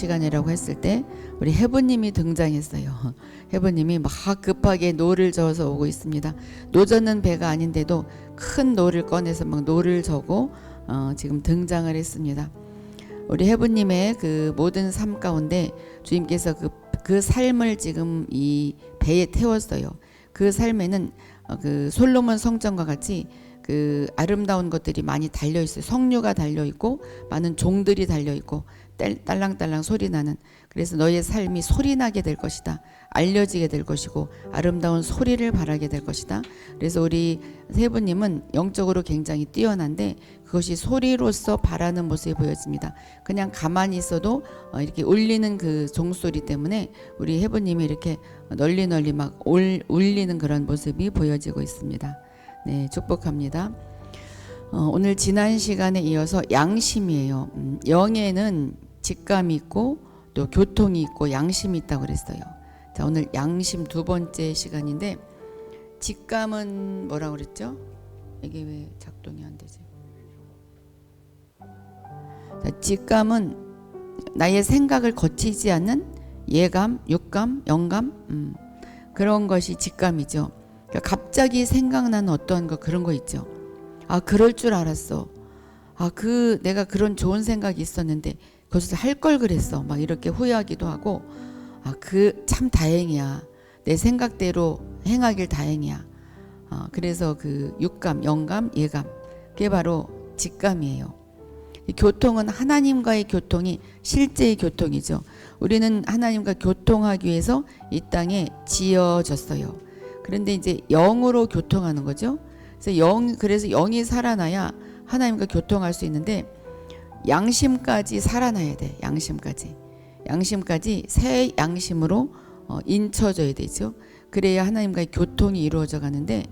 시간이라고 했을 때 우리 해부님이 등장했어요. 해부님이 막 급하게 노를 저어서 오고 있습니다. 노젓는 배가 아닌데도 큰 노를 꺼내서 막 노를 저고 지금 등장을 했습니다. 우리 해부님의 그 모든 삶 가운데 주님께서 그 삶을 지금 이 배에 태웠어요. 그 삶에는 그 솔로몬 성전과 같이 그 아름다운 것들이 많이 달려 있어요. 석류가 달려 있고 많은 종들이 달려 있고 딸랑딸랑 소리 나는, 그래서 너의 삶이 소리 나게 될 것이다. 알려지게 될 것이고 아름다운 소리를 바라게 될 것이다. 그래서 우리 세부님은 영적으로 굉장히 뛰어난데 그것이 소리로서 바라는 모습이 보여집니다. 그냥 가만히 있어도 이렇게 울리는 그 종소리 때문에 우리 해부님이 이렇게 널리 막 울리는 그런 모습이 보여지고 있습니다. 네, 축복합니다. 오늘 지난 시간에 이어서 양심이에요. 영에는 직감이 있고 또 교통이 있고 양심이 있다고 그랬어요. 자, 오늘 양심 두 번째 시간인데, 직감은 뭐라고 그랬죠? 이게 왜 작동이 안 되지? 자, 직감은 나의 생각을 거치지 않는 예감, 육감, 영감, 그런 것이 직감이죠. 그러니까 갑자기 생각나는 어떤 거, 그런 거 있죠. 아, 그럴 줄 알았어. 아, 내가 그런 좋은 생각이 있었는데 그것을 할 걸 그랬어. 막 이렇게 후회하기도 하고, 아, 참 다행이야. 내 생각대로 행하길 다행이야. 그래서 그 육감, 영감, 예감, 그게 바로 직감이에요. 교통은 하나님과의 교통이 실제의 교통이죠. 우리는 하나님과 교통하기 위해서 이 땅에 지어졌어요. 그런데 이제 영으로 교통하는 거죠. 그래서 영이 살아나야 하나님과 교통할 수 있는데, 양심까지 살아나야 돼. 양심까지 새 양심으로 인쳐져야 되죠. 그래야 하나님과의 교통이 이루어져 가는데,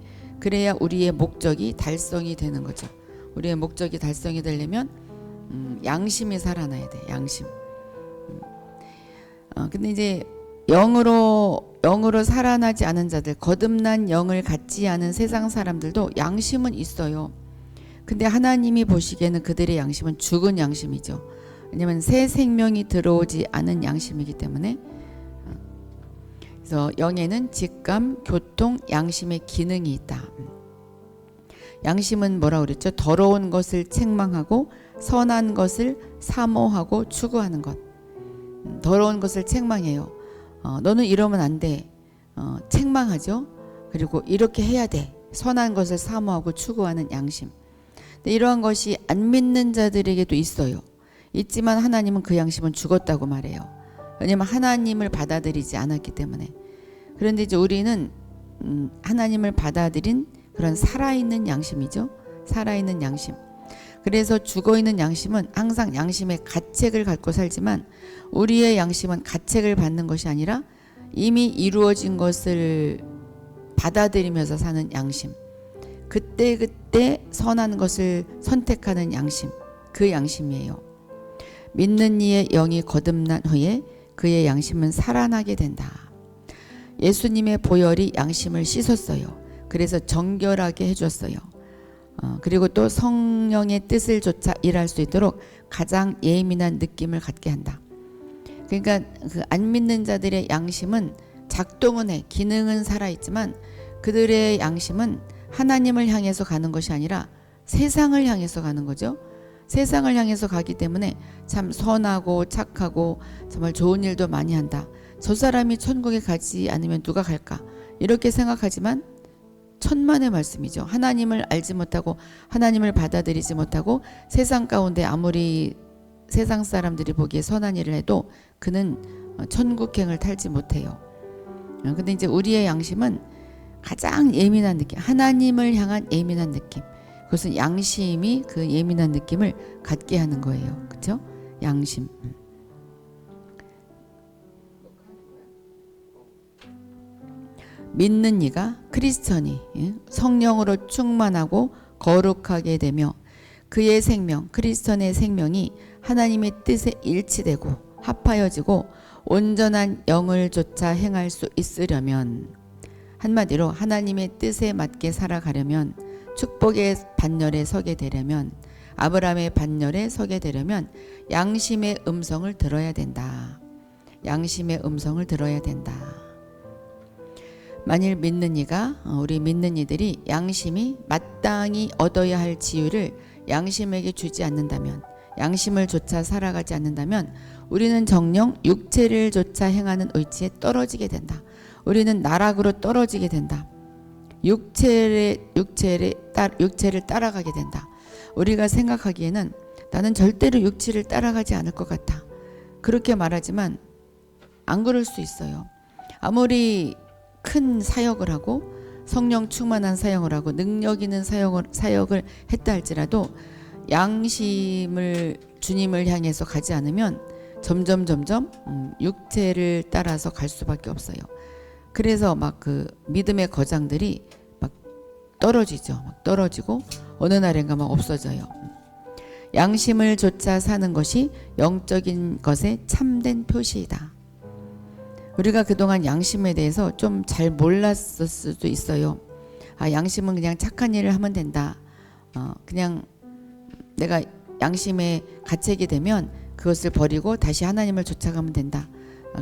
그래야 우리의 목적이 달성이 되는 거죠. 우리의 목적이 달성이 되려면 양심이 살아나야 돼. 양심. 근데 이제 영으로 살아나지 않은 자들, 거듭난 영을 갖지 않은 세상 사람들도 양심은 있어요. 근데 하나님이 보시기에는 그들의 양심은 죽은 양심이죠. 왜냐하면 새 생명이 들어오지 않은 양심이기 때문에. 그래서 영에는 직감, 교통, 양심의 기능이 있다. 양심은 뭐라고 그랬죠? 더러운 것을 책망하고 선한 것을 사모하고 추구하는 것. 더러운 것을 책망해요. 너는 이러면 안 돼. 책망하죠. 그리고 이렇게 해야 돼. 선한 것을 사모하고 추구하는 양심. 근데 이러한 것이 안 믿는 자들에게도 있어요. 있지만 하나님은 그 양심은 죽었다고 말해요. 왜냐하면 하나님을 받아들이지 않았기 때문에. 그런데 이제 우리는 하나님을 받아들인 그런 살아있는 양심이죠. 살아있는 양심. 그래서 죽어있는 양심은 항상 양심의 가책을 갖고 살지만, 우리의 양심은 가책을 받는 것이 아니라 이미 이루어진 것을 받아들이면서 사는 양심. 그때 선한 것을 선택하는 양심. 그 양심이에요. 믿는 이의 영이 거듭난 후에 그의 양심은 살아나게 된다. 예수님의 보혈이 양심을 씻었어요. 그래서 정결하게 해줬어요. 그리고 또 성령의 뜻을 조차 일할 수 있도록 가장 예민한 느낌을 갖게 한다. 그러니까 그 안 믿는 자들의 양심은 작동은 해, 기능은 살아있지만 그들의 양심은 하나님을 향해서 가는 것이 아니라 세상을 향해서 가는 거죠. 세상을 향해서 가기 때문에 참 선하고 착하고 정말 좋은 일도 많이 한다. 저 사람이 천국에 가지 않으면 누가 갈까? 이렇게 생각하지만 천만의 말씀이죠. 하나님을 알지 못하고 하나님을 받아들이지 못하고 세상 가운데 아무리 세상 사람들이 보기에 선한 일을 해도 그는 천국행을 탈지 못해요. 근데 이제 우리의 양심은 가장 예민한 느낌, 하나님을 향한 예민한 느낌. 그것은 양심이 그 예민한 느낌을 갖게 하는 거예요. 그렇죠? 양심. 믿는 이가 크리스천이 성령으로 충만하고 거룩하게 되며 그의 생명, 크리스천의 생명이 하나님의 뜻에 일치되고 합하여지고 온전한 영을 쫓아 행할 수 있으려면, 한마디로 하나님의 뜻에 맞게 살아가려면, 축복의 반열에 서게 되려면, 아브라함의 반열에 서게 되려면 양심의 음성을 들어야 된다. 양심의 음성을 들어야 된다. 만일 믿는 이가 우리 믿는 이들이 양심이 마땅히 얻어야 할 지위를 양심에게 주지 않는다면, 양심을 조차 살아가지 않는다면 우리는 정녕 육체를 조차 행하는 의지에 떨어지게 된다. 우리는 나락으로 떨어지게 된다. 육체를 따라가게 된다. 우리가 생각하기에는 나는 절대로 육체를 따라가지 않을 것 같아. 그렇게 말하지만 안 그럴 수 있어요. 아무리 큰 사역을 하고 성령 충만한 사역을 하고 능력 있는 사역을 했다 할지라도 양심을 주님을 향해서 가지 않으면 점점 육체를 따라서 갈 수밖에 없어요. 그래서 막 그 믿음의 거장들이 막 떨어지죠. 막 떨어지고 어느 날인가 막 없어져요. 양심을 조차 사는 것이 영적인 것의 참된 표시이다. 우리가 그동안 양심에 대해서 좀 잘 몰랐을 수도 있어요. 아, 양심은 그냥 착한 일을 하면 된다. 그냥 내가 양심에 가책이 되면 그것을 버리고 다시 하나님을 쫓아가면 된다.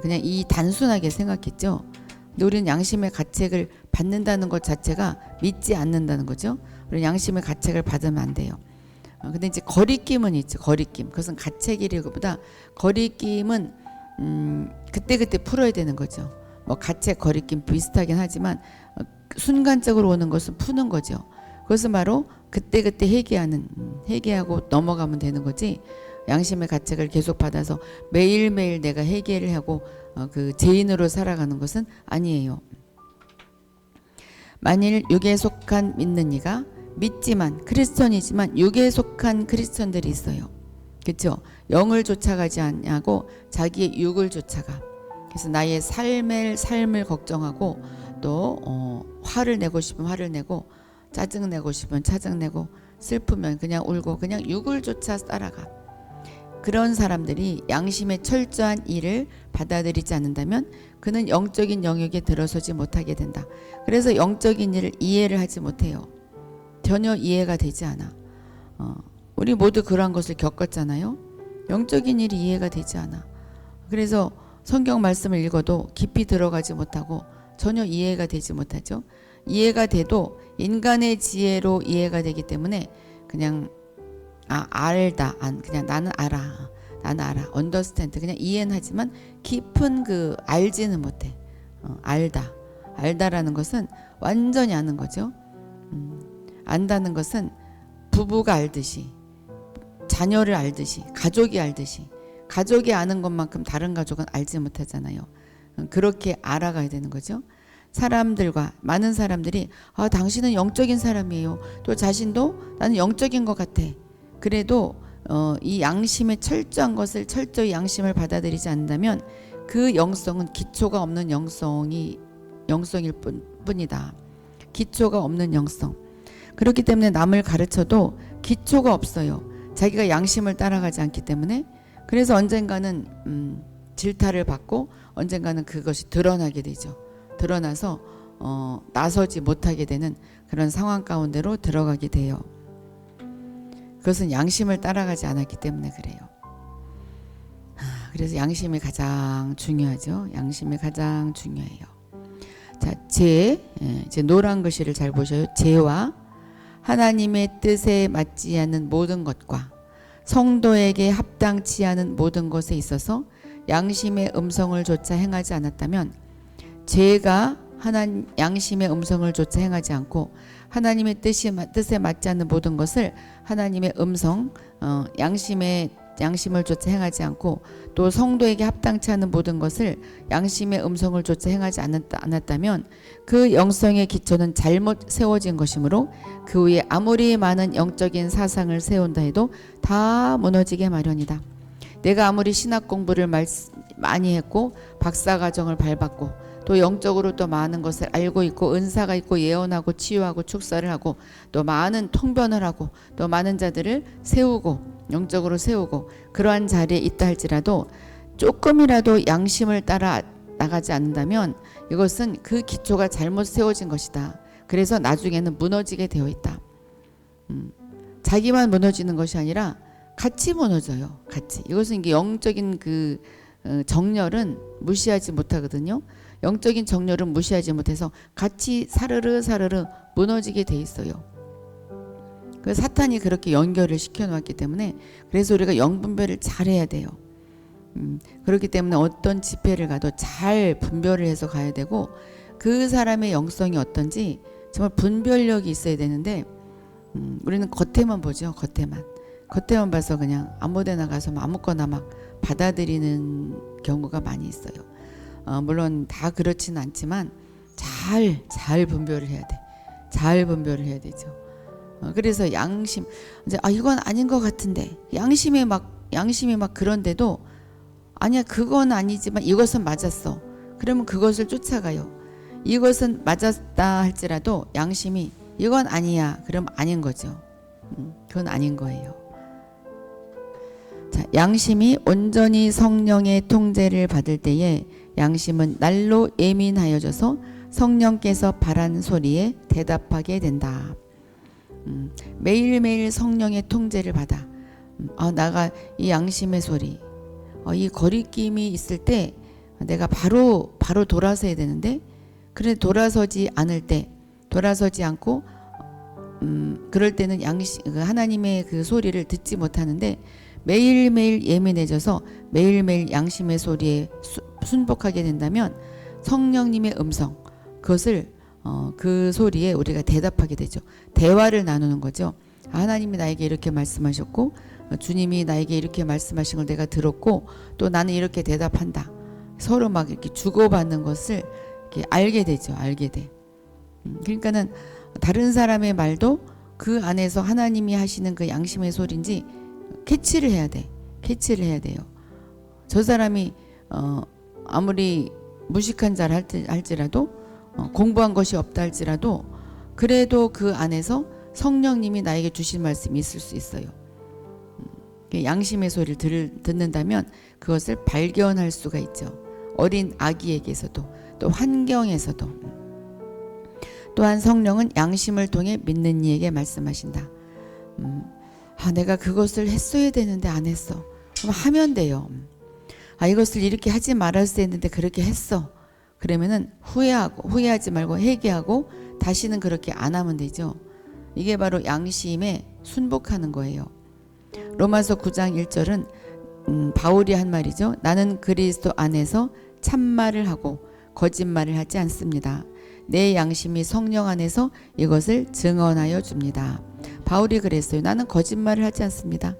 그냥 이 단순하게 생각했죠. 근데 우리는 양심의 가책을 받는다는 것 자체가 믿지 않는다는 거죠. 우리는 양심의 가책을 받으면 안 돼요. 근데 이제 거리낌은 있죠. 거리낌. 그것은 가책이라기보다 거리낌은 그때그때 풀어야 되는 거죠. 뭐 가책, 거리낌 비슷하긴 하지만 순간적으로 오는 것은 푸는 거죠. 그것은 바로 그때그때 회개하고 넘어가면 되는 거지. 양심의 가책을 계속 받아서 매일매일 내가 회개를 하고 그 죄인으로 살아가는 것은 아니에요. 만일 육에 속한 믿는 이가 믿지만 크리스천이지만 육에 속한 크리스천들이 있어요. 그렇죠? 영을 쫓아가지 않냐고 자기의 육을 쫓아가. 그래서 나의 삶을 걱정하고 또 화를 내고 싶으면 화를 내고 짜증 내고 싶으면 짜증 내고 슬프면 그냥 울고 그냥 육을 쫓아 따라가. 그런 사람들이 양심의 철저한 일을 받아들이지 않는다면 그는 영적인 영역에 들어서지 못하게 된다. 그래서 영적인 일을 이해를 하지 못해요. 전혀 이해가 되지 않아. 우리 모두 그러한 것을 겪었잖아요. 영적인 일이 이해가 되지 않아. 그래서 성경 말씀을 읽어도 깊이 들어가지 못하고 전혀 이해가 되지 못하죠. 이해가 돼도 인간의 지혜로 이해가 되기 때문에 그냥 그냥 나는 알아. understand. 그냥 이해는 하지만 깊은 그 알지는 못해. 알다라는 것은 완전히 아는 거죠. 안다는 것은 부부가 알듯이, 자녀를 알듯이, 가족이 알듯이, 가족이 아는 것만큼 다른 가족은 알지 못하잖아요. 그렇게 알아가야 되는 거죠. 많은 사람들이 당신은 영적인 사람이에요. 또 자신도 나는 영적인 것 같아. 그래도 이 양심의 철저한 것을 철저히 양심을 받아들이지 않는다면 그 영성은 기초가 없는 영성일 뿐이다. 기초가 없는 영성. 그렇기 때문에 남을 가르쳐도 기초가 없어요. 자기가 양심을 따라가지 않기 때문에. 그래서 언젠가는 질타를 받고 언젠가는 그것이 드러나게 되죠. 드러나서 나서지 못하게 되는 그런 상황 가운데로 들어가게 돼요. 그것은 양심을 따라가지 않았기 때문에 그래요. 그래서 양심이 가장 중요하죠. 양심이 가장 중요해요. 자, 이제 노란 글씨를 잘 보셔요. 죄와 하나님의 뜻에 맞지 않는 모든 것과 성도에게 합당치 않은 모든 것에 있어서 양심의 음성을 조차 행하지 않았다면, 죄가 양심의 음성을 조차 행하지 않고 하나님의 뜻에 맞지 않는 모든 것을 하나님의 음성, 양심을 조차 행하지 않고 또 성도에게 합당치 않은 모든 것을 양심의 음성을 조차 행하지 않았다면 그 영성의 기초는 잘못 세워진 것이므로 그 위에 아무리 많은 영적인 사상을 세운다 해도 다 무너지게 마련이다. 내가 아무리 신학 공부를 많이 했고 박사과정을 밟았고 또 영적으로 또 많은 것을 알고 있고 은사가 있고 예언하고 치유하고 축사를 하고 또 많은 통변을 하고 또 많은 자들을 세우고 영적으로 세우고 그러한 자리에 있다 할지라도 조금이라도 양심을 따라 나가지 않는다면 이것은 그 기초가 잘못 세워진 것이다. 그래서 나중에는 무너지게 되어 있다. 자기만 무너지는 것이 아니라 같이 무너져요. 같이. 이것은 이게 영적인 그 정렬은 무시하지 못하거든요. 영적인 정렬은 무시하지 못해서 같이 사르르 무너지게 돼 있어요. 그 사탄이 그렇게 연결을 시켜놓았기 때문에 그래서 우리가 영분별을 잘해야 돼요. 그렇기 때문에 어떤 집회를 가도 잘 분별을 해서 가야 되고 그 사람의 영성이 어떤지 정말 분별력이 있어야 되는데 우리는 겉에만 보죠. 겉에만 봐서 그냥 아무데나 가서 아무거나 막 받아들이는 경우가 많이 있어요. 물론 다 그렇지는 않지만 잘 분별을 해야 돼. 잘 분별을 해야 되죠. 그래서 양심 이제 이건 아닌 것 같은데 양심이 막 그런데도 아니야 그건 아니지만 이것은 맞았어. 그러면 그것을 쫓아가요. 이것은 맞았다 할지라도 양심이 이건 아니야. 그럼 아닌 거죠. 그건 아닌 거예요. 자, 양심이 온전히 성령의 통제를 받을 때에 양심은 날로 예민하여져서 성령께서 바라는 소리에 대답하게 된다. 매일매일 성령의 통제를 받아. 나가 이 양심의 소리, 이 거리낌이 있을 때 내가 바로 돌아서야 되는데 그래 돌아서지 않고 그럴 때는 하나님의 그 소리를 듣지 못하는데 매일매일 예민해져서 매일매일 양심의 소리에 순복하게 된다면 성령님의 음성 그것을 그 소리에 우리가 대답하게 되죠. 대화를 나누는 거죠. 하나님이 나에게 이렇게 말씀하셨고 주님이 나에게 이렇게 말씀하신 걸 내가 들었고 또 나는 이렇게 대답한다. 서로 막 이렇게 주고받는 것을 이렇게 알게 되죠. 알게 돼. 그러니까는 다른 사람의 말도 그 안에서 하나님이 하시는 그 양심의 소리인지 캐치를 해야 돼. 캐치를 해야 돼요. 저 사람이 아무리 무식한 자라 할지라도 공부한 것이 없다 할지라도 그래도 그 안에서 성령님이 나에게 주신 말씀이 있을 수 있어요. 양심의 소리를 듣는다면 그것을 발견할 수가 있죠. 어린 아기에게서도 또 환경에서도. 또한 성령은 양심을 통해 믿는 이에게 말씀하신다. 내가 그것을 했어야 되는데 안 했어. 그럼 하면 돼요. 이것을 이렇게 하지 말았어야 했는데 그렇게 했어. 그러면은 후회하지 말고 회개하고 다시는 그렇게 안 하면 되죠. 이게 바로 양심에 순복하는 거예요. 로마서 9장 1절은 바울이 한 말이죠. 나는 그리스도 안에서 참말을 하고 거짓말을 하지 않습니다. 내 양심이 성령 안에서 이것을 증언하여 줍니다. 바울이 그랬어요. 나는 거짓말을 하지 않습니다.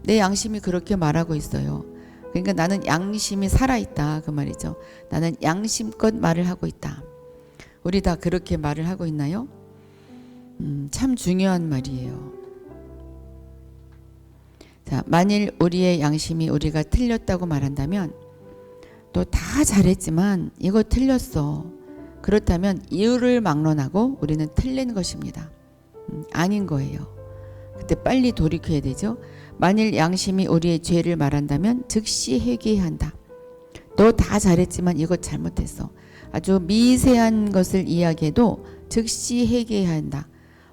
내 양심이 그렇게 말하고 있어요. 그러니까 나는 양심이 살아있다 그 말이죠. 나는 양심껏 말을 하고 있다. 우리 다 그렇게 말을 하고 있나요? 참 중요한 말이에요. 자, 만일 우리의 양심이 우리가 틀렸다고 말한다면 또 다 잘했지만 이거 틀렸어. 그렇다면 이유를 막론하고 우리는 틀린 것입니다. 아닌 거예요. 그때 빨리 돌이켜야 되죠. 만일 양심이 우리의 죄를 말한다면 즉시 회개해야 한다. 너 다 잘했지만 이거 잘못했어. 아주 미세한 것을 이야기해도 즉시 회개해야 한다.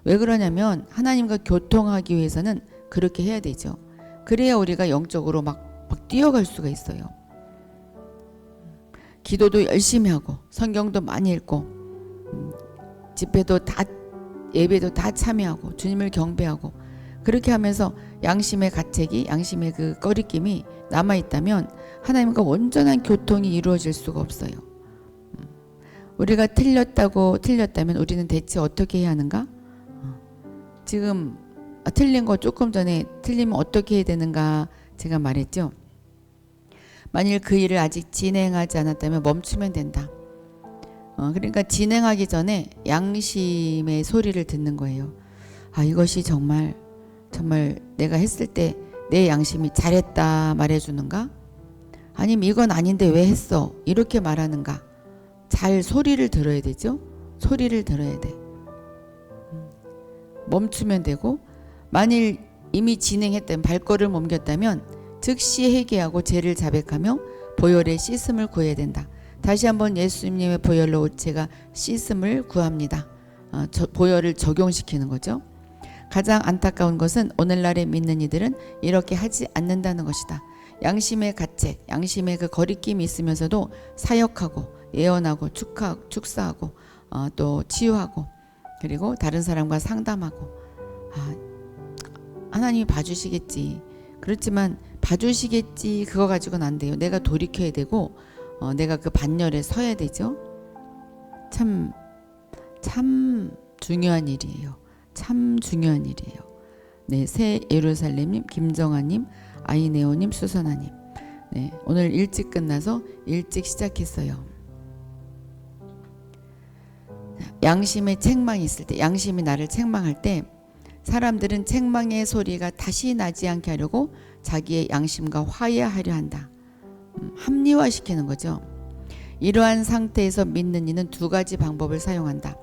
왜 그러냐면 하나님과 교통하기 위해서는 그렇게 해야 되죠. 그래야 우리가 영적으로 막 뛰어갈 수가 있어요. 기도도 열심히 하고 성경도 많이 읽고 집회도 다 예배도 다 참여하고 주님을 경배하고 그렇게 하면서 양심의 가책이 양심의 그 꺼리낌이 남아있다면 하나님과 온전한 교통이 이루어질 수가 없어요. 우리가 틀렸다면 우리는 대체 어떻게 해야 하는가? 지금 틀린 거 조금 전에 틀리면 어떻게 해야 되는가 제가 말했죠. 만일 그 일을 아직 진행하지 않았다면 멈추면 된다. 그러니까 진행하기 전에 양심의 소리를 듣는 거예요. 이것이 정말 내가 했을 때 내 양심이 잘했다 말해주는가? 아니면 이건 아닌데 왜 했어? 이렇게 말하는가? 잘 소리를 들어야 되죠. 소리를 들어야 돼. 멈추면 되고 만일 이미 진행했다면 발걸음 옮겼다면 즉시 회개하고 죄를 자백하며 보혈의 씻음을 구해야 된다. 다시 한번 예수님의 보혈로 제가 씻음을 구합니다. 보혈을 적용시키는 거죠. 가장 안타까운 것은 오늘날의 믿는 이들은 이렇게 하지 않는다는 것이다. 양심의 가책, 양심의 그 거리낌이 있으면서도 사역하고 예언하고 축사하고 또 치유하고 그리고 다른 사람과 상담하고 하나님이 봐주시겠지. 그렇지만 봐주시겠지 그거 가지고는 안 돼요. 내가 돌이켜야 되고 내가 그 반열에 서야 되죠. 참 중요한 일이에요. 참 중요한 일이에요. 네, 새 예루살렘님, 김정아님, 아이네오님, 수선아님. 네, 오늘 일찍 끝나서 일찍 시작했어요. 양심의 책망이 있을 때, 양심이 나를 책망할 때 사람들은 책망의 소리가 다시 나지 않게 하려고 자기의 양심과 화해하려 한다. 합리화시키는 거죠. 이러한 상태에서 믿는 이는 두 가지 방법을 사용한다.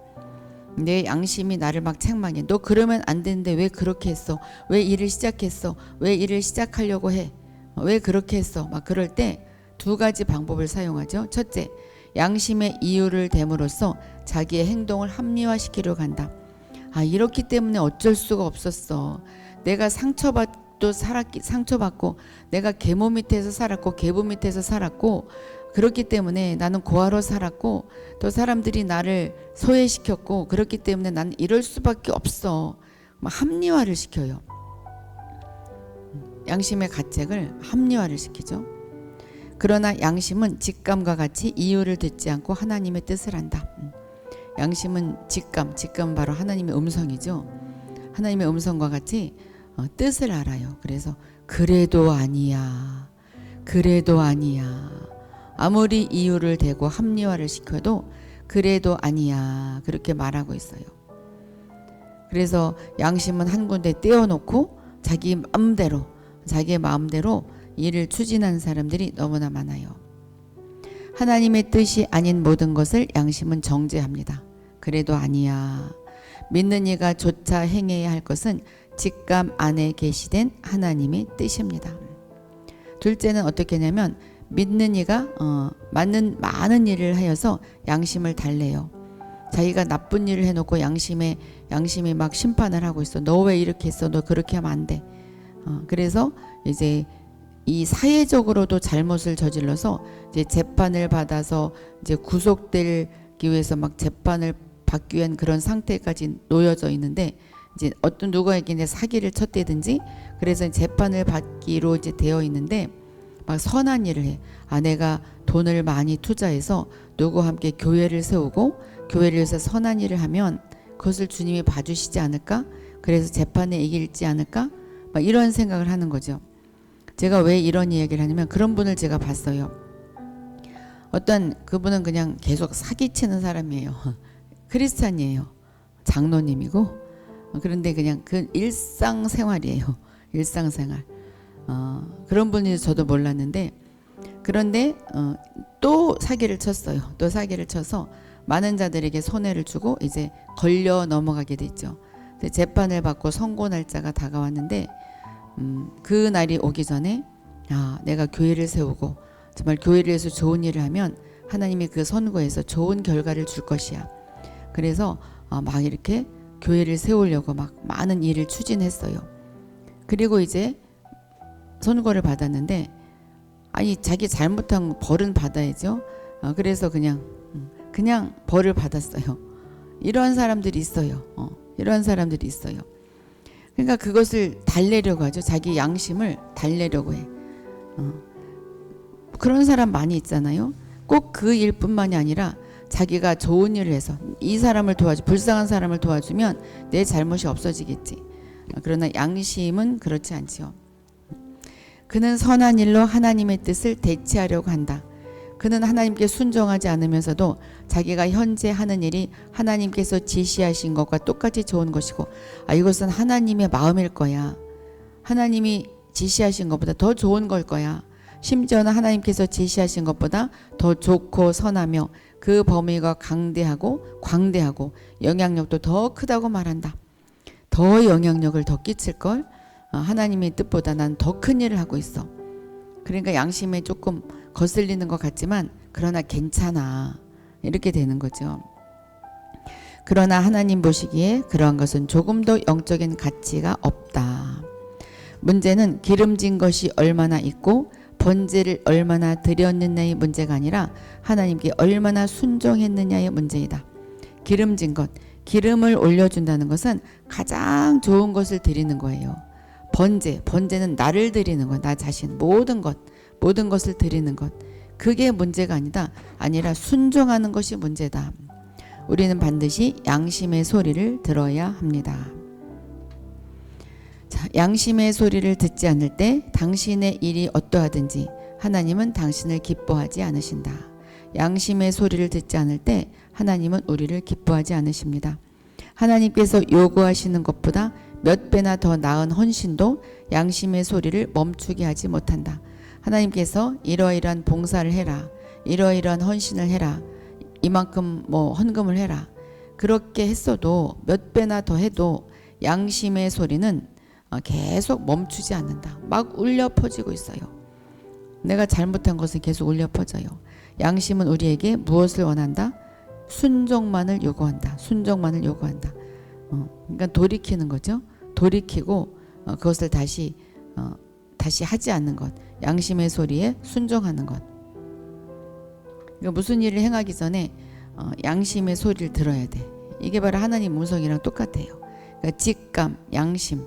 내 양심이 나를 막 책망해. 너 그러면 안 되는데 왜 그렇게 했어? 왜 일을 시작했어? 왜 일을 시작하려고 해? 왜 그렇게 했어? 막 그럴 때 두 가지 방법을 사용하죠. 첫째, 양심의 이유를 댐으로써 자기의 행동을 합리화시키려고 한다. 이렇기 때문에 어쩔 수가 없었어. 내가 상처받고 내가 계모 밑에서 살았고 계부 밑에서 살았고 그렇기 때문에 나는 고아로 살았고 또 사람들이 나를 소외시켰고 그렇기 때문에 나는 이럴 수밖에 없어. 합리화를 시켜요. 양심의 가책을 합리화를 시키죠. 그러나 양심은 직감과 같이 이유를 듣지 않고 하나님의 뜻을 한다. 양심은 직감은 바로 하나님의 음성이죠. 하나님의 음성과 같이 뜻을 알아요. 그래서 그래도 아니야. 아무리 이유를 대고 합리화를 시켜도 그래도 아니야. 그렇게 말하고 있어요. 그래서 양심은 한 군데 떼어놓고 자기의 마음대로 일을 추진하는 사람들이 너무나 많아요. 하나님의 뜻이 아닌 모든 것을 양심은 정죄합니다. 그래도 아니야. 믿는 이가 조차 행해야 할 것은 직감 안에 계시된 하나님의 뜻입니다. 둘째는 어떻게 하냐면 믿는 이가 많은 일을 하여서 양심을 달래요. 자기가 나쁜 일을 해놓고 양심이 막 심판을 하고 있어. 너 왜 이렇게 했어? 너 그렇게 하면 안 돼. 그래서 이제 이 사회적으로도 잘못을 저질러서 이제 재판을 받아서 이제 구속되기 위해서 막 재판을 받기 위한 그런 상태까지 놓여져 있는데 이제 어떤 누구에게 이제 사기를 쳤다든지 그래서 재판을 받기로 이제 되어 있는데 막 선한 일을 해. 내가 돈을 많이 투자해서 누구와 함께 교회를 세우고 교회를 위해서 선한 일을 하면 그것을 주님이 봐주시지 않을까? 그래서 재판에 이길지 않을까? 막 이런 생각을 하는 거죠. 제가 왜 이런 이야기를 하냐면 그런 분을 제가 봤어요. 그분은 그냥 계속 사기치는 사람이에요. 크리스찬이에요. 장로님이고 그런데 그냥 그 일상생활이에요. 일상생활. 그런 분이 저도 몰랐는데 그런데 또 사기를 쳤어요. 또 사기를 쳐서 많은 자들에게 손해를 주고 이제 걸려 넘어가게 됐죠. 재판을 받고 선고 날짜가 다가왔는데 그 날이 오기 전에 내가 교회를 세우고 정말 교회를 위해서 좋은 일을 하면 하나님이 그 선고에서 좋은 결과를 줄 것이야. 그래서 막 이렇게 교회를 세우려고 막 많은 일을 추진했어요. 그리고 이제 선고를 받았는데 자기 잘못한 벌은 받아야죠. 그래서 그냥 벌을 받았어요. 이러한 사람들이 있어요. 이러한 사람들이 있어요. 그러니까 그것을 달래려고 하죠. 자기 양심을 달래려고 해. 그런 사람 많이 있잖아요. 꼭 그 일뿐만이 아니라 자기가 좋은 일을 해서 이 사람을 불쌍한 사람을 도와주면 내 잘못이 없어지겠지. 그러나 양심은 그렇지 않지요. 그는 선한 일로 하나님의 뜻을 대체하려고 한다. 그는 하나님께 순종하지 않으면서도 자기가 현재 하는 일이 하나님께서 지시하신 것과 똑같이 좋은 것이고 이것은 하나님의 마음일 거야. 하나님이 지시하신 것보다 더 좋은 걸 거야. 심지어는 하나님께서 지시하신 것보다 더 좋고 선하며 그 범위가 광대하고 영향력도 더 크다고 말한다. 더 영향력을 더 끼칠걸? 하나님의 뜻보다 난 더 큰 일을 하고 있어. 그러니까 양심에 조금 거슬리는 것 같지만 그러나 괜찮아. 이렇게 되는 거죠. 그러나 하나님 보시기에 그러한 것은 조금도 영적인 가치가 없다. 문제는 기름진 것이 얼마나 있고 번제를 얼마나 드렸느냐의 문제가 아니라 하나님께 얼마나 순종했느냐의 문제이다. 기름진 것, 기름을 올려준다는 것은 가장 좋은 것을 드리는 거예요. 번제는 나를 드리는 것, 나 자신, 모든 것을 드리는 것. 그게 문제가 아니라 순종하는 것이 문제다. 우리는 반드시 양심의 소리를 들어야 합니다. 자, 양심의 소리를 듣지 않을 때 당신의 일이 어떠하든지 하나님은 당신을 기뻐하지 않으신다. 양심의 소리를 듣지 않을 때 하나님은 우리를 기뻐하지 않으십니다. 하나님께서 요구하시는 것보다 몇 배나 더 나은 헌신도 양심의 소리를 멈추게 하지 못한다. 하나님께서 이러이러한 봉사를 해라, 이러이러한 헌신을 해라, 이만큼 헌금을 해라, 그렇게 했어도 몇 배나 더 해도 양심의 소리는 계속 멈추지 않는다. 막 울려 퍼지고 있어요. 내가 잘못한 것은 계속 울려 퍼져요. 양심은 우리에게 무엇을 원한다? 순종만을 요구한다. 순종만을 요구한다. 그러니까 돌이키는 거죠. 돌이키고 그것을 다시 하지 않는 것. 양심의 소리에 순종하는 것. 그러니까 무슨 일을 행하기 전에 양심의 소리를 들어야 돼. 이게 바로 하나님 음성이랑 똑같아요. 그러니까 직감, 양심.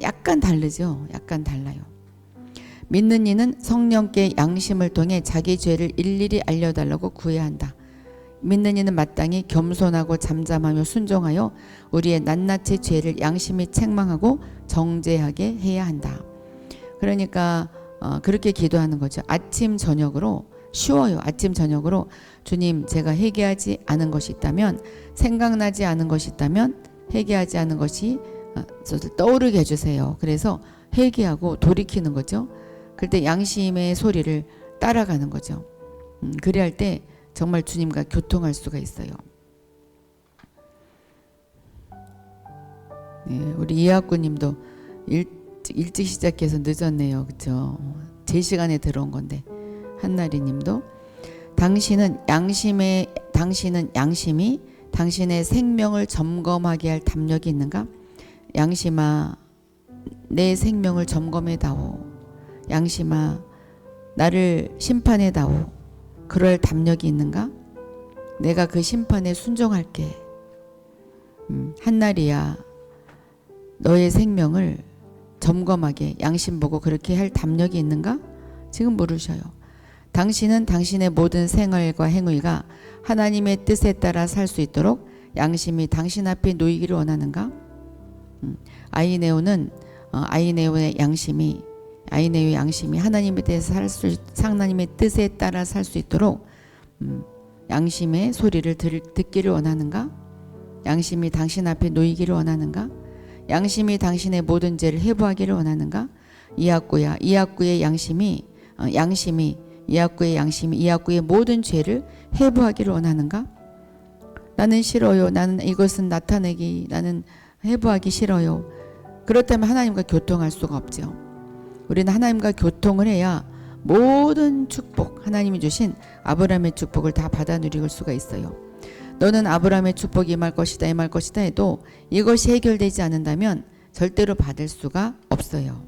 약간 다르죠. 약간 달라요. 믿는 이는 성령께 양심을 통해 자기 죄를 일일이 알려달라고 구해야 한다. 믿는 이는 마땅히 겸손하고 잠잠하며 순종하여 우리의 낱낱의 죄를 양심이 책망하고 정죄하게 해야 한다. 그러니까 그렇게 기도하는 거죠. 아침 저녁으로 쉬워요. 아침 저녁으로 주님, 제가 회개하지 않은 것이 있다면, 생각나지 않은 것이 있다면 회개하지 않은 것이 저를 떠오르게 해주세요. 그래서 회개하고 돌이키는 거죠. 그때 양심의 소리를 따라가는 거죠. 그래야 할 때 정말 주님과 교통할 수가 있어요. 네, 우리 이학구님도 일찍 시작해서 늦었네요. 그렇죠? 제 시간에 들어온 건데. 한나리님도 당신은 양심이 당신의 생명을 점검하게 할 담력이 있는가? 양심아, 내 생명을 점검해다오. 양심아, 나를 심판해다오. 그럴 담력이 있는가? 내가 그 심판에 순종할게. 한나리야, 너의 생명을 점검하게 양심 보고 그렇게 할 담력이 있는가? 지금 물으셔요. 당신은 당신의 모든 생활과 행위가 하나님의 뜻에 따라 살 수 있도록 양심이 당신 앞에 놓이기를 원하는가? 아이네오의 양심이 하나님의 뜻에 따라 살 수 있도록 양심의 소리를 듣기를 원하는가? 양심이 당신 앞에 놓이기를 원하는가? 양심이 당신의 모든 죄를 해부하기를 원하는가? 이학구의 양심이 이학구의 모든 죄를 해부하기를 원하는가? 나는 싫어요. 나는 이것은 나는 해부하기 싫어요. 그렇다면 하나님과 교통할 수가 없죠. 우리는 하나님과 교통을 해야 모든 축복, 하나님이 주신 아브라함의 축복을 다 받아 누릴 수가 있어요. 너는 아브라함의 축복이 임할 것이다 해도 이것이 해결되지 않는다면 절대로 받을 수가 없어요.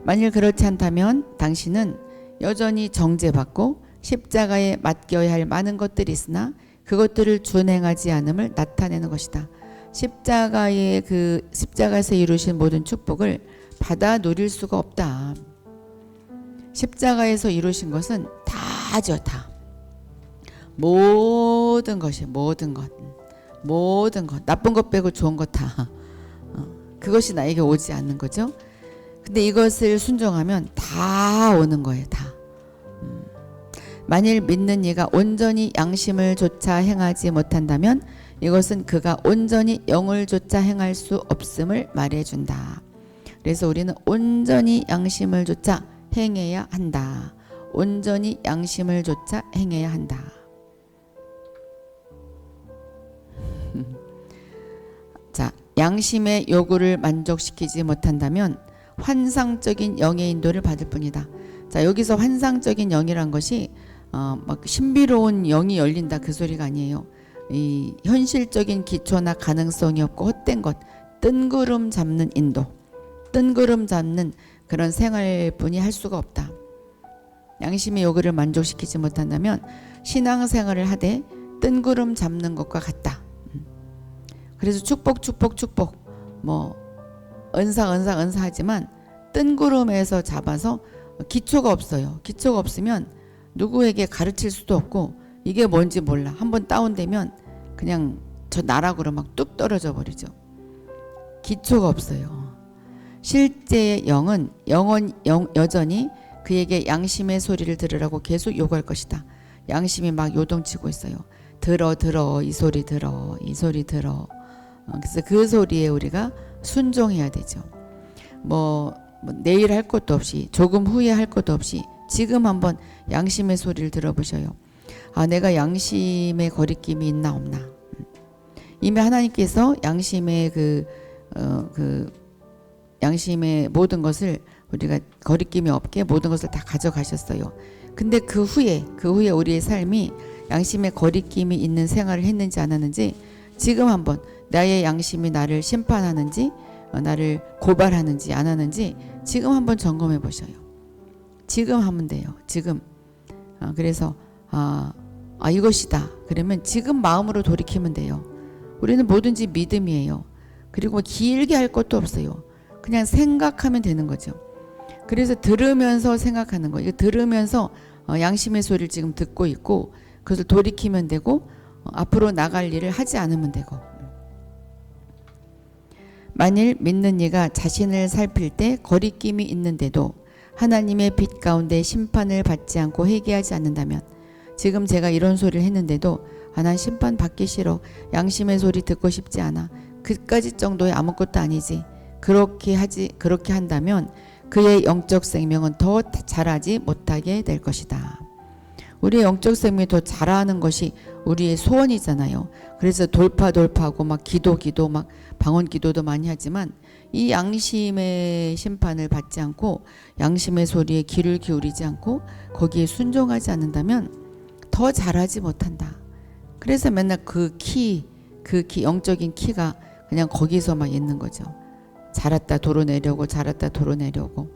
만일 그렇지 않다면 당신은 여전히 정죄받고 십자가에 맡겨야 할 많은 것들이 있으나 그것들을 준행하지 않음을 나타내는 것이다. 십자가에서 이루신 모든 축복을 받아 누릴 수가 없다. 십자가에서 이루신 것은 다죠, 다. 모든 것. 나쁜 것 빼고 좋은 것 다. 그것이 나에게 오지 않는 거죠. 근데 이것을 순종하면 다 오는 거예요, 다. 만일 믿는 이가 온전히 양심을 조차 행하지 못한다면 이것은 그가 온전히 영을 조차 행할 수 없음을 말해준다. 그래서 우리는 온전히 양심을 조차 행해야 한다. 온전히 양심을 조차 행해야 한다. 자, 양심의 요구를 만족시키지 못한다면 환상적인 영의 인도를 받을 뿐이다. 자, 여기서 환상적인 영이란 것이 막 신비로운 영이 열린다 그 소리가 아니에요. 이 현실적인 기초나 가능성이 없고 헛된 것, 뜬구름 잡는 인도, 뜬구름 잡는 그런 생활뿐이 할 수가 없다. 양심의 요구를 만족시키지 못한다면 신앙생활을 하되 뜬구름 잡는 것과 같다. 그래서 축복 뭐 은사 하지만 뜬구름에서 잡아서 기초가 없어요. 기초가 없으면 누구에게 가르칠 수도 없고 이게 뭔지 몰라. 한번 다운되면 그냥 저 나락으로 막 뚝 떨어져 버리죠. 기초가 없어요. 실제의 영은 여전히 그에게 양심의 소리를 들으라고 계속 요구할 것이다. 양심이 막 요동치고 있어요. 들어 이 소리 들어. 그래서 그 소리에 우리가 순종해야 되죠. 뭐 내일 할 것도 없이 조금 후에 할 것도 없이 지금 한번 양심의 소리를 들어보셔요. 아, 내가 양심의 거리낌이 있나 없나. 이미 하나님께서 양심의 양심의 모든 것을 우리가 거리낌이 없게 모든 것을 다 가져가셨어요. 근데 그 후에 우리의 삶이 양심의 거리낌이 있는 생활을 했는지 안 했는지 지금 한번 나의 양심이 나를 심판하는지 나를 고발하는지 안 하는지 지금 한번 점검해 보셔요. 지금 하면 돼요. 지금. 그래서 이것이다. 그러면 지금 마음으로 돌이키면 돼요. 우리는 뭐든지 믿음이에요. 그리고 길게 할 것도 없어요. 그냥 생각하면 되는 거죠. 그래서 들으면서 생각하는 거예요. 들으면서 양심의 소리를 지금 듣고 있고 그것을 돌이키면 되고 앞으로 나갈 일을 하지 않으면 되고. 만일 믿는 이가 자신을 살필 때 거리낌이 있는데도 하나님의 빛 가운데 심판을 받지 않고 회개하지 않는다면 지금 제가 이런 소리를 했는데도 난 심판 받기 싫어. 양심의 소리 듣고 싶지 않아. 그까지 정도의 아무것도 아니지. 그렇게 한다면 그의 영적 생명은 더 자라지 못하게 될 것이다. 우리의 영적 생명이 더 자라는 것이 우리의 소원이잖아요. 그래서 돌파하고 막 기도 막 방언 기도도 많이 하지만 이 양심의 심판을 받지 않고 양심의 소리에 귀를 기울이지 않고 거기에 순종하지 않는다면 더 자라지 못한다. 그래서 맨날 그 영적인 키가 그냥 거기서 막 있는 거죠. 자랐다 도로내려고.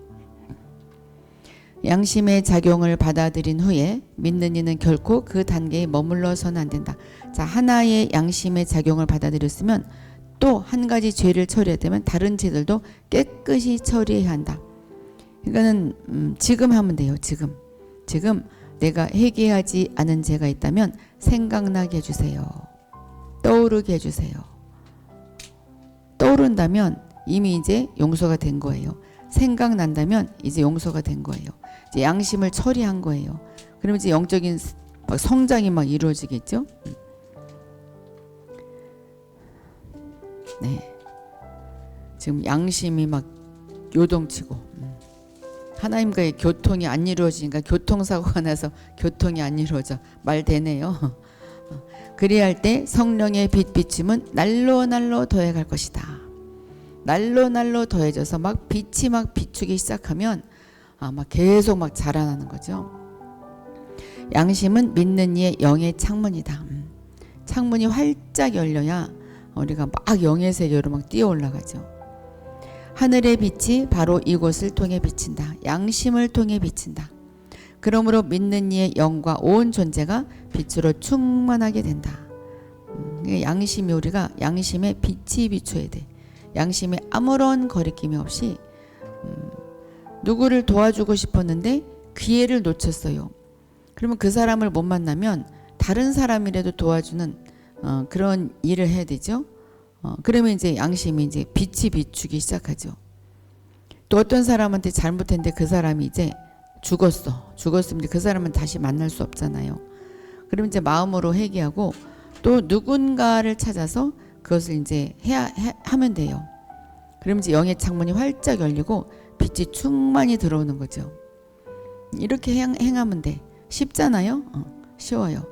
양심의 작용을 받아들인 후에 믿는 이는 결코 그 단계에 머물러서는 안 된다. 자, 하나의 양심의 작용을 받아들였으면 또 한 가지 죄를 처리해야 되면 다른 죄들도 깨끗이 처리해야 한다. 이거는 지금 하면 돼요. 지금 내가 회개하지 않은 죄가 있다면 생각나게 해주세요. 떠오르게 해주세요. 떠오른다면 이미 이제 용서가 된 거예요. 생각난다면 이제 용서가 된 거예요. 이제 양심을 처리한 거예요. 그러면 이제 영적인 성장이 막 이루어지겠죠. 네, 지금 양심이 막 요동치고 하나님과의 교통이 안 이루어지니까 교통사고가 나서 교통이 안 이루어져. 말 되네요. 그리할 때 성령의 빛 비춤은 날로 더해갈 것이다. 날로 더해져서 막 빛이 막 비추기 시작하면 막 계속 막 자라나는 거죠. 양심은 믿는 이의 영의 창문이다. 창문이 활짝 열려야 우리가 막 영의 세계로 막 뛰어 올라가죠. 하늘의 빛이 바로 이곳을 통해 비친다. 양심을 통해 비친다. 그러므로 믿는 이의 영과 온 존재가 빛으로 충만하게 된다. 양심이 우리가 양심에 빛이 비춰야 돼. 양심에 아무런 거리낌이 없이 누구를 도와주고 싶었는데 기회를 놓쳤어요. 그러면 그 사람을 못 만나면 다른 사람이라도 도와주는 그런 일을 해야 되죠. 그러면 이제 양심이 이제 빛이 비추기 시작하죠. 또 어떤 사람한테 잘못했는데 그 사람이 이제 죽었으면 그 사람은 다시 만날 수 없잖아요. 그러면 이제 마음으로 회개하고 또 누군가를 찾아서 그것을 이제 하면 돼요. 그러면 이제 영의 창문이 활짝 열리고 빛이 충만히 들어오는 거죠. 이렇게 행하면 돼. 쉽잖아요. 쉬워요.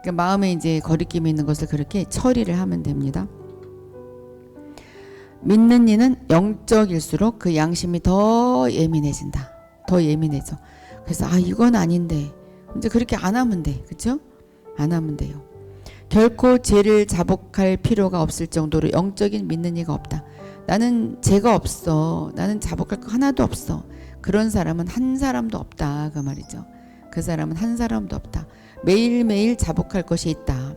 그러니까 마음에 이제 거리낌이 있는 것을 그렇게 처리를 하면 됩니다. 믿는 이는 영적일수록 그 양심이 더 예민해진다. 더 예민해져. 그래서 이건 아닌데 이제 그렇게 안 하면 돼. 그렇죠? 안 하면 돼요. 결코 죄를 자복할 필요가 없을 정도로 영적인 믿는 이가 없다. 나는 죄가 없어. 나는 자복할 거 하나도 없어. 그런 사람은 한 사람도 없다 그 말이죠. 그 사람은 한 사람도 없다. 매일매일 자복할 것이 있다.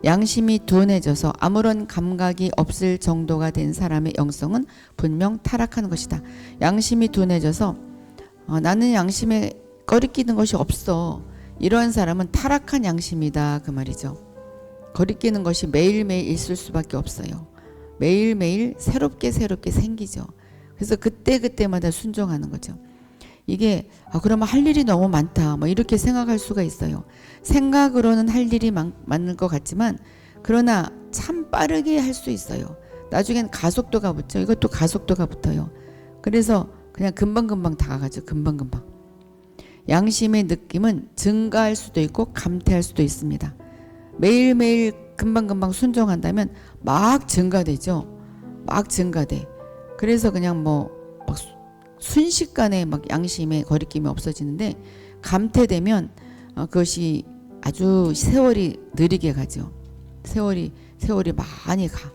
양심이 둔해져서 아무런 감각이 없을 정도가 된 사람의 영성은 분명 타락한 것이다. 양심이 둔해져서 나는 양심에 거리끼는 것이 없어. 이러한 사람은 타락한 양심이다 그 말이죠. 거리끼는 것이 매일매일 있을 수밖에 없어요. 매일매일 새롭게 생기죠. 그래서 그때마다 순종하는 거죠. 이게 그러면 할 일이 너무 많다 뭐 이렇게 생각할 수가 있어요. 생각으로는 할 일이 많을 것 같지만 그러나 참 빠르게 할 수 있어요. 나중엔 가속도가 붙죠. 이것도 가속도가 붙어요. 그래서 그냥 금방금방 다가가죠. 금방금방. 양심의 느낌은 증가할 수도 있고 감퇴할 수도 있습니다. 매일매일 금방금방 순종한다면 막 증가되죠. 막 증가돼. 그래서 그냥 막 순식간에 막 양심의 거리낌이 없어지는데 감퇴되면 그것이 아주 세월이 느리게 가죠. 세월이 많이 가.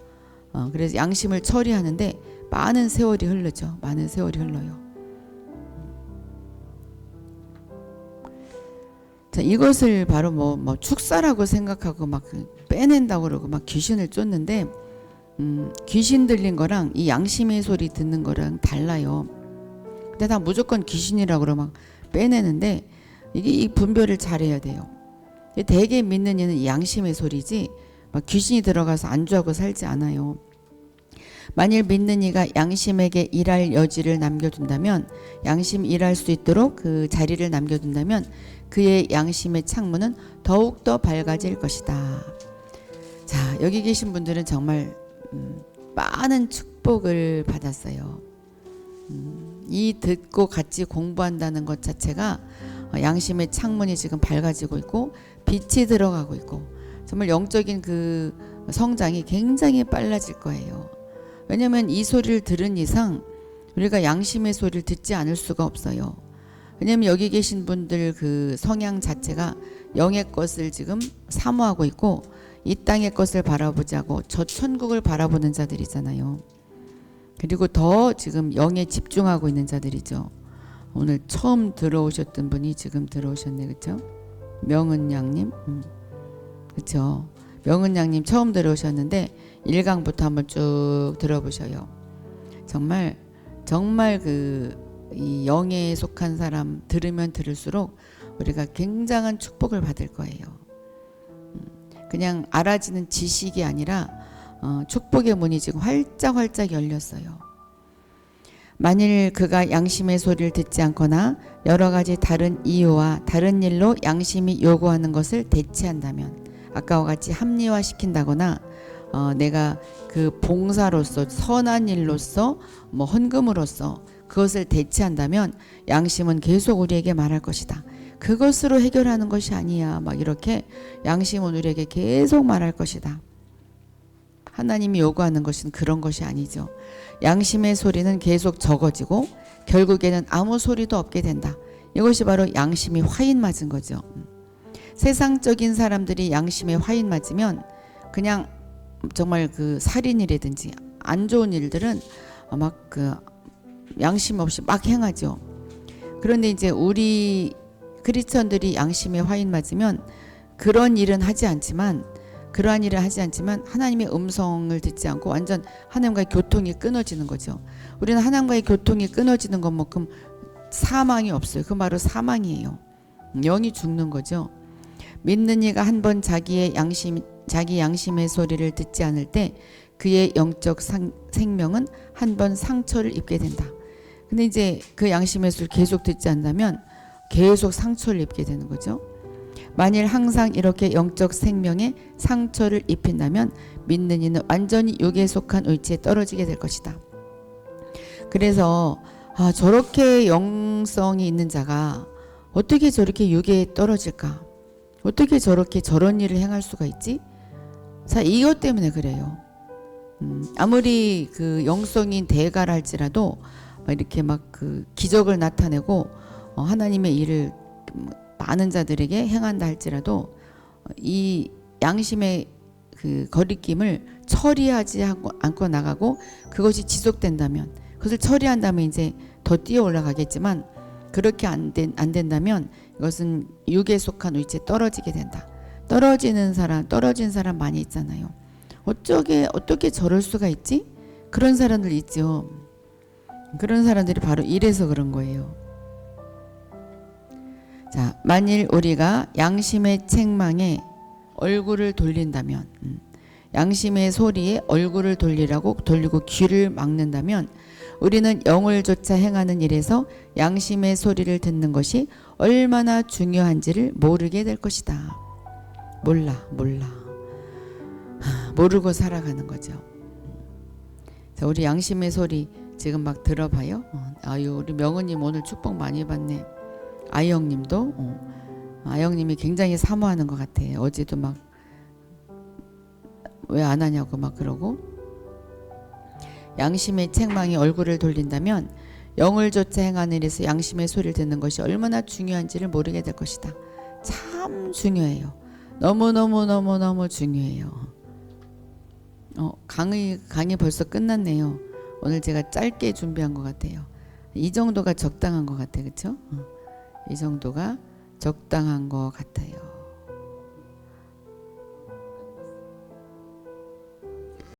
그래서 양심을 처리하는데 많은 세월이 흐르죠. 많은 세월이 흘러요. 자, 이것을 바로 뭐 축사라고 생각하고 막 빼낸다고 그러고 막 귀신을 쫓는데 귀신 들린 거랑 이 양심의 소리 듣는 거랑 달라요. 근데 다 무조건 귀신이라고 그러고 막 빼내는데 이게 이 분별을 잘해야 돼요. 대개 믿는 이는 이 양심의 소리지 막 귀신이 들어가서 안주하고 살지 않아요. 만일 믿는 이가 양심에게 일할 여지를 남겨둔다면, 양심 일할 수 있도록 그 자리를 남겨둔다면 그의 양심의 창문은 더욱더 밝아질 것이다. 자, 여기 계신 분들은 정말 많은 축복을 받았어요. 이 듣고 같이 공부한다는 것 자체가 양심의 창문이 지금 밝아지고 있고 빛이 들어가고 있고 정말 영적인 그 성장이 굉장히 빨라질 거예요. 왜냐하면 이 소리를 들은 이상 우리가 양심의 소리를 듣지 않을 수가 없어요. 왜냐하면 여기 계신 분들 그 성향 자체가 영의 것을 지금 사모하고 있고 이 땅의 것을 바라보지 않고 저 천국을 바라보는 자들이잖아요. 그리고 더 지금 영에 집중하고 있는 자들이죠. 오늘 처음 들어오셨던 분이 지금 들어오셨네, 그렇죠? 명은양님, 그렇죠? 명은양님 처음 들어오셨는데 1강부터 한번 쭉 들어보셔요. 정말 이 영에 속한 사람 들으면 들을수록 우리가 굉장한 축복을 받을 거예요. 그냥 알아지는 지식이 아니라 축복의 문이 지금 활짝 열렸어요. 만일 그가 양심의 소리를 듣지 않거나 여러 가지 다른 이유와 다른 일로 양심이 요구하는 것을 대체한다면, 아까와 같이 합리화시킨다거나 내가 그 봉사로서 선한 일로서 뭐 헌금으로서 그것을 대체한다면 양심은 계속 우리에게 말할 것이다. 그것으로 해결하는 것이 아니야. 막 이렇게 양심은 우리에게 계속 말할 것이다. 하나님이 요구하는 것은 그런 것이 아니죠. 양심의 소리는 계속 적어지고 결국에는 아무 소리도 없게 된다. 이것이 바로 양심이 화인 맞은 거죠. 세상적인 사람들이 양심에 화인 맞으면 그냥 정말 그 살인이라든지 안 좋은 일들은 막 그 양심 없이 막 행하죠. 그런데 이제 우리 크리스천들이 양심에 화인 맞으면 그러한 일은 하지 않지만 하나님의 음성을 듣지 않고 완전 하나님과의 교통이 끊어지는 거죠. 우리는 하나님과의 교통이 끊어지는 것만큼 사망이 없어요. 그 바로 사망이에요. 영이 죽는 거죠. 믿는 이가 한 번 자기 양심의 소리를 듣지 않을 때 그의 영적 생명은 한 번 상처를 입게 된다. 근데 이제 그 양심의 소리를 계속 듣지 않는다면 계속 상처를 입게 되는 거죠. 만일 항상 이렇게 영적 생명에 상처를 입힌다면 믿는 이는 완전히 육에 속한 의지에 떨어지게 될 것이다. 그래서 저렇게 영성이 있는 자가 어떻게 저렇게 육에 떨어질까? 어떻게 저런 일을 행할 수가 있지? 자, 이것 때문에 그래요. 아무리 그 영성인 대가라 할지라도 이렇게 막 그 기적을 나타내고 하나님의 일을 많은 자들에게 행한다 할지라도 이 양심의 그 거리낌을 처리하지 않고 나가고 그것이 지속된다면, 그것을 처리한다면 이제 더 더 뛰어 올라가겠지만 그렇게 안 된다면 이것은 육에 속한 위치에 떨어지게 된다. 떨어진 사람 많이 있잖아요. 어떻게 저럴 수가 있지? 그런 사람들 있죠. 그런 사람들이 바로 이래서 그런 거예요. 자, 만일 우리가 양심의 책망에 얼굴을 돌린다면, 양심의 소리에 얼굴을 돌리고 귀를 막는다면 우리는 영을 쫓아 행하는 일에서 양심의 소리를 듣는 것이 얼마나 중요한지를 모르게 될 것이다. 몰라. 모르고 살아가는 거죠. 자, 우리 양심의 소리 지금 막 들어봐요. 아유, 우리 명은님 오늘 축복 많이 받네. 아영님도 아영님이 굉장히 사모하는 것 같아. 어제도 막 왜 안 하냐고 막 그러고. 양심의 책망이 얼굴을 돌린다면 영을 쫓아 행하는 일에서 양심의 소리를 듣는 것이 얼마나 중요한지를 모르게 될 것이다. 참 중요해요. 너무 중요해요. 강의 벌써 끝났네요. 오늘 제가 짧게 준비한 것 같아요. 이 정도가 적당한 것 같아요. 그렇죠? 이 정도가 적당한 것 같아요.